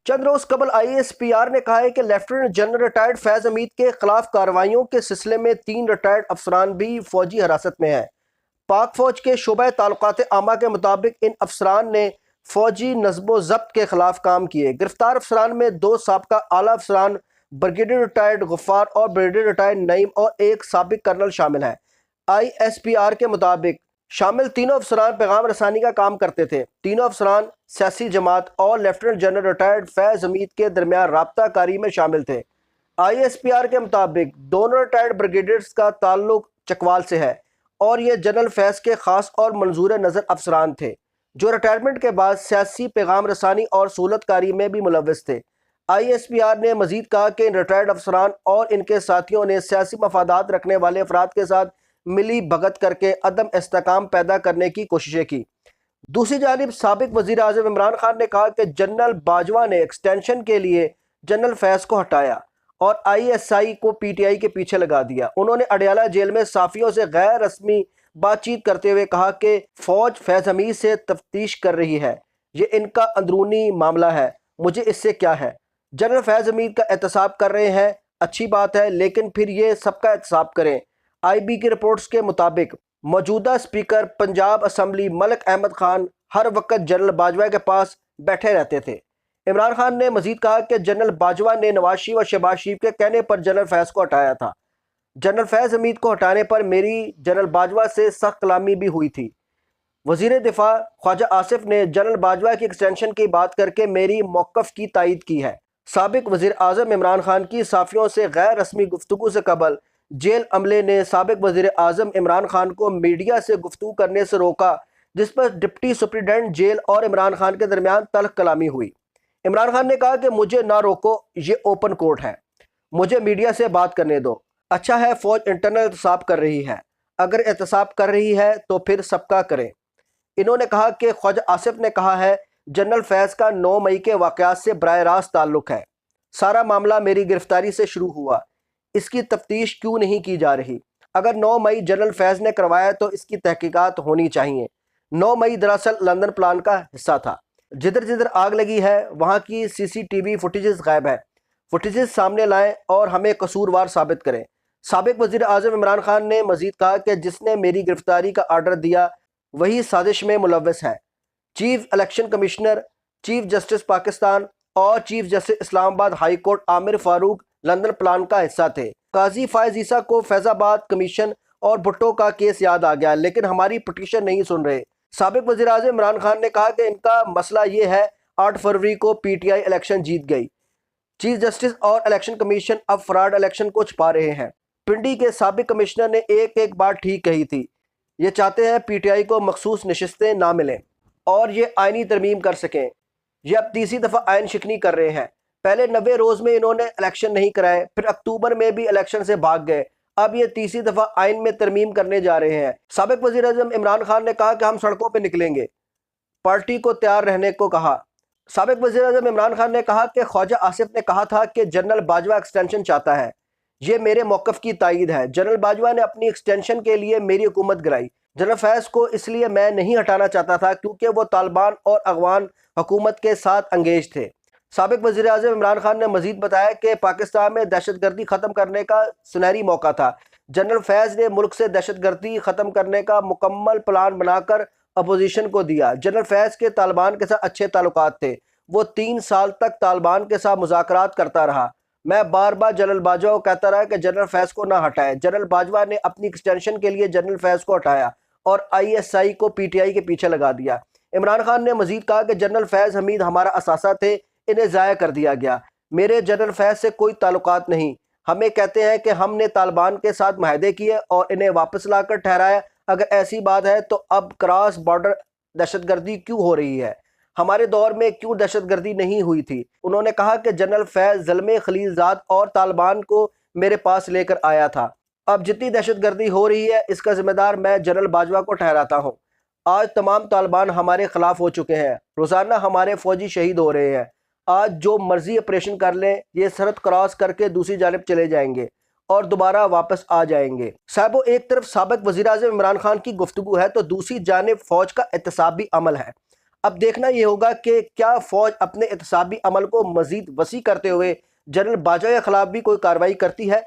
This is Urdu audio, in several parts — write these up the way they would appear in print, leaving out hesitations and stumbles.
چند روز قبل ISPR نے کہا ہے کہ لیفٹیننٹ جنرل ریٹائرڈ فیض حمید کے خلاف کارروائیوں کے سلسلے میں 3 ریٹائرڈ افسران بھی فوجی حراست میں ہیں۔ پاک فوج کے شعبہ تعلقات عامہ کے مطابق ان افسران نے فوجی نظم و ضبط کے خلاف کام کیے۔ گرفتار افسران میں 2 سابقہ اعلیٰ افسران بریگیڈیئر ریٹائرڈ غفار اور بریگیڈیئر ریٹائرڈ نعیم اور ایک سابق کرنل شامل ہیں۔ ISPR کے مطابق شامل تینوں افسران پیغام رسانی کا کام کرتے تھے۔ تینوں افسران سیاسی جماعت اور لیفٹیننٹ جنرل ریٹائرڈ فیض حمید کے درمیان رابطہ کاری میں شامل تھے۔ ISPR کے مطابق دونوں ریٹائرڈ بریگیڈیئرز کا تعلق چکوال سے ہے اور یہ جنرل فیض کے خاص اور منظور نظر افسران تھے جو ریٹائرمنٹ کے بعد سیاسی پیغام رسانی اور سہولت کاری میں بھی ملوث تھے۔ ISPR نے مزید کہا کہ ان ریٹائرڈ افسران اور ان کے ساتھیوں نے سیاسی مفادات رکھنے والے افراد کے ساتھ ملی بھگت کر کے عدم استحکام پیدا کرنے کی کوششیں کی۔ دوسری جانب سابق وزیر اعظم عمران خان نے کہا کہ جنرل باجوہ نے ایکسٹینشن کے لیے جنرل فیض کو ہٹایا اور ISI کو PTI کے پیچھے لگا دیا۔ انہوں نے اڈیالہ جیل میں صحافیوں سے غیر رسمی بات چیت کرتے ہوئے کہا کہ فوج فیض حمید سے تفتیش کر رہی ہے، یہ ان کا اندرونی معاملہ ہے، مجھے اس سے کیا ہے۔ جنرل فیض حمید کا احتساب کر رہے ہیں، اچھی بات ہے، لیکن پھر یہ سب کا احتساب کریں۔ IB کی رپورٹس کے مطابق موجودہ اسپیکر پنجاب اسمبلی ملک احمد خان ہر وقت جنرل باجوہ کے پاس بیٹھے رہتے تھے۔ عمران خان نے مزید کہا کہ جنرل باجوہ نے نواز شریف اور شہباز شریف کے کہنے پر جنرل فیض کو ہٹایا تھا۔ جنرل فیض حمید کو ہٹانے پر میری جنرل باجوہ سے سخت کلامی بھی ہوئی تھی۔ وزیر دفاع خواجہ آصف نے جنرل باجوہ کی ایکسٹینشن کی بات کر کے میری موقف کی تائید کی ہے۔ سابق وزیر اعظم عمران خان کی صحافیوں سے غیر رسمی گفتگو سے قبل جیل عملے نے سابق وزیر اعظم عمران خان کو میڈیا سے گفتگو کرنے سے روکا، جس پر ڈپٹی سپرنٹنڈنٹ جیل اور عمران خان کے درمیان تلخ کلامی ہوئی۔ عمران خان نے کہا کہ مجھے نہ روکو، یہ اوپن کورٹ ہے، مجھے میڈیا سے بات کرنے دو۔ اچھا ہے فوج انٹرنل احتساب کر رہی ہے، اگر احتساب کر رہی ہے تو پھر سب کا کریں۔ انہوں نے کہا کہ خواجہ آصف نے کہا ہے جنرل فیض کا 9 مئی کے واقعات سے براہ راست تعلق ہے، سارا معاملہ میری گرفتاری سے شروع ہوا، اس کی تفتیش کیوں نہیں کی جا رہی؟ اگر 9 مئی جنرل فیض نے کروایا تو اس کی تحقیقات ہونی چاہیے۔ 9 مئی دراصل لندن پلان کا حصہ تھا۔ جدھر جدھر آگ لگی ہے وہاں کی CCTV فوٹیجز غائب ہے، فوٹیجز سامنے لائیں اور ہمیں قصوروار ثابت کریں۔ سابق وزیر اعظم عمران خان نے مزید کہا کہ جس نے میری گرفتاری کا آرڈر دیا وہی سازش میں ملوث ہے۔ Chief election commissioner, chief justice Pakistan اور چیف جسٹس اسلام آباد ہائی کورٹ عامر فاروق لندن پلان کا حصہ تھے۔ قاضی فائز عیسیٰ کو فیض آباد کمیشن اور بھٹو کا کیس یاد آ گیا، لیکن ہماری پٹیشن نہیں سن رہے۔ سابق وزیر اعظم عمران خان نے کہا کہ ان کا مسئلہ یہ ہے 8 فروری کو PTI الیکشن جیت گئی، چیف جسٹس اور الیکشن کمیشن اب فراڈ الیکشن کو چھپا رہے ہیں۔ پنڈی کے سابق کمشنر نے ایک بات ٹھیک کہی تھی، یہ چاہتے ہیں PTI کو مخصوص نشستیں نہ ملیں اور یہ آئینی ترمیم کر سکیں۔ یہ اب تیسری دفعہ آئین شکنی کر رہے ہیں۔ پہلے 90 روز میں انہوں نے الیکشن نہیں کرائے، پھر اکتوبر میں بھی الیکشن سے بھاگ گئے، اب یہ تیسری دفعہ آئین میں ترمیم کرنے جا رہے ہیں۔ سابق وزیر اعظم عمران خان نے کہا کہ ہم سڑکوں پہ نکلیں گے، پارٹی کو تیار رہنے کو کہا۔ سابق وزیر اعظم عمران خان نے کہا کہ خواجہ آصف نے کہا تھا کہ جنرل باجوہ ایکسٹینشن چاہتا ہے، یہ میرے موقف کی تائید ہے۔ جنرل باجوہ نے اپنی ایکسٹینشن کے لیے میری حکومت گرائی۔ جنرل فیض کو اس لیے میں نہیں ہٹانا چاہتا تھا کیونکہ وہ طالبان اور افغان حکومت کے ساتھ انگیج تھے۔ سابق وزیر اعظم عمران خان نے مزید بتایا کہ پاکستان میں دہشت گردی ختم کرنے کا سنہری موقع تھا۔ جنرل فیض نے ملک سے دہشت گردی ختم کرنے کا مکمل پلان بنا کر اپوزیشن کو دیا۔ جنرل فیض کے طالبان کے ساتھ اچھے تعلقات تھے، وہ 3 سال تک طالبان کے ساتھ مذاکرات کرتا رہا۔ میں بار بار جنرل باجوہ کو کہتا رہا کہ جنرل فیض کو نہ ہٹائے۔ جنرل باجوہ نے اپنی ایکسٹینشن کے لیے جنرل فیض کو ہٹایا اور ISI کو PTI کے پیچھے لگا دیا۔ عمران خان نے مزید کہا کہ جنرل فیض حمید ہمارا اثاثہ تھے، انہیں ضائع کر دیا گیا، میرے جنرل فیض سے کوئی تعلقات نہیں۔ ہمیں کہتے ہیں کہ ہم نے طالبان کے ساتھ معاہدے کیے اور انہیں واپس لا کر ٹھہرایا، اگر ایسی بات ہے تو اب کراس بارڈر دہشت گردی کیوں ہو رہی ہے؟ ہمارے دور میں کیوں دہشت گردی نہیں ہوئی تھی؟ انہوں نے کہا کہ جنرل فیض زلمے خلیل زاد اور طالبان کو میرے پاس لے کر آیا تھا، اب جتنی دہشت گردی ہو رہی ہے اس کا ذمہ دار میں جنرل باجوہ کو ٹھہراتا ہوں۔ آج تمام طالبان ہمارے خلاف ہو چکے ہیں، روزانہ ہمارے فوجی شہید ہو رہے ہیں، آج جو مرضی آپریشن کر لیں یہ سرحد کراس کر کے دوسری جانب چلے جائیں گے اور دوبارہ واپس آ جائیں گے۔ صاحبو، ایک طرف سابق وزیر اعظم عمران خان کی گفتگو ہے تو دوسری جانب فوج کا احتسابی عمل ہے۔ اب دیکھنا یہ ہوگا کہ کیا فوج اپنے احتسابی عمل کو مزید وسیع کرتے ہوئے جنرل باجوہ کے خلاف بھی کوئی کارروائی کرتی ہے،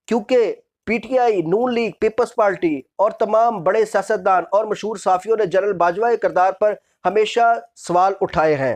کیونکہ P T I, Noon League, Peoples Party اور تمام بڑے سیاستدان اور مشہور صحافیوں نے جنرل باجوہ کے کردار پر ہمیشہ سوال اٹھائے ہیں۔